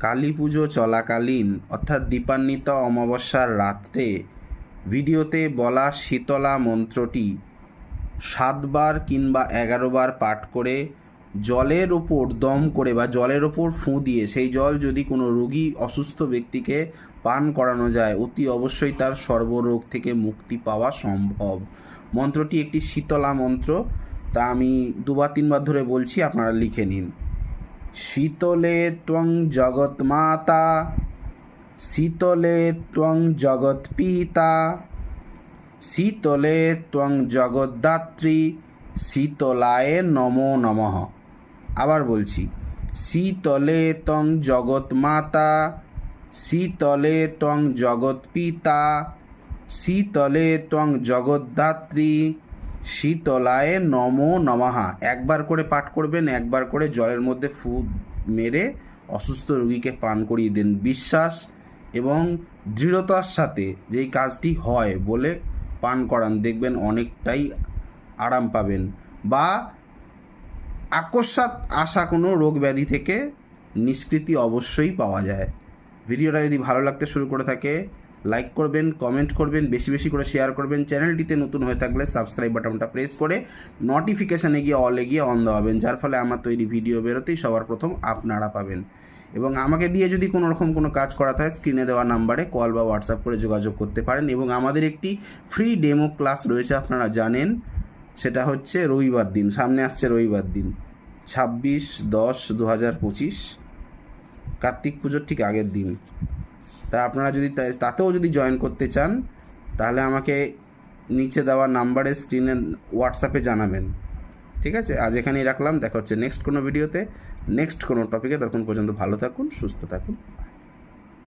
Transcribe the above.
কালী পুজো চলাকালীন অর্থাৎ দীপান্বিতা অমাবস্যার রাত্রে ভিডিওতে বলা শীতলা মন্ত্রটি 7 বার কিংবা 11 বার পাঠ করে জলের ওপর দম করে বা জলের ওপর ফুঁ দিয়ে সেই জল যদি কোনো রোগী অসুস্থ ব্যক্তিকে পান করানো যায় অতি অবশ্যই তার সর্বরোগ থেকে মুক্তি পাওয়া সম্ভব। মন্ত্রটি একটি শীতলা মন্ত্র, তা আমি 2 বার 3 বার ধরে বলছি, আপনারা লিখে নিন। শীতলে ত্বং জগৎমাতা, শীতলে ত্বং জগৎপিতা, শীতলে ত্বং জগদ্ধাত্রী, শীতলায় নমো নমঃ। আবার বলছি, শীতলে ত্বং জগৎমাতা, শীতলে ত্বং জগৎপিতা, শীতলে ত্বং জগদ্ধাত্রী, শীতলায় নমো নমঃ। একবার করে পাঠ করবেন, একবার করে জলের মধ্যে ফু মেরে অসুস্থ রোগীকে পান করিয়ে দেন। বিশ্বাস এবং দৃঢ়তার সাথে যেই কাজটি হয় বলে পান করান, দেখবেন অনেকটাই আরাম পাবেন বা আকস্মাৎ আসা কোনো রোগ ব্যাধি থেকে নিষ্কৃতি অবশ্যই পাওয়া যায়। ভিডিওটা যদি ভালো লাগতে শুরু করে থাকে লাইক করবেন, কমেন্ট করবেন, বেশি বেশি করে শেয়ার করবেন। চ্যানেলটিতে নতুন হয়ে থাকলে সাবস্ক্রাইব বাটনটা প্রেস করে নোটিফিকেশানে গিয়ে অলে গিয়ে অন দেওয়াবেন, যার ফলে আমার তৈরি ভিডিও বেরোতেই সবার প্রথম আপনারা পাবেন। এবং আমাকে দিয়ে যদি কোনো রকম কোনো কাজ করাতে হয় স্ক্রিনে দেওয়া নাম্বারে কল বা হোয়াটসঅ্যাপ করে যোগাযোগ করতে পারেন। এবং আমাদের একটি ফ্রি ডেমো ক্লাস রয়েছে, আপনারা জানেন, সেটা হচ্ছে রবিবার দিন, সামনে আসছে রবিবার দিন 26/10/2025, কার্তিক পুজোর ঠিক আগের দিন। তা আপনারা যদি তাতেও যদি জয়েন করতে চান তাহলে আমাকে নিচে দেওয়া নাম্বারে স্ক্রিনে হোয়াটসঅ্যাপে জানাবেন। ঠিক আছে, আজ এখানেই রাখলাম, দেখা হচ্ছে নেক্সট কোনো ভিডিওতে, নেক্সট কোনো টপিকে। তখন পর্যন্ত ভালো থাকুন, সুস্থ থাকুন।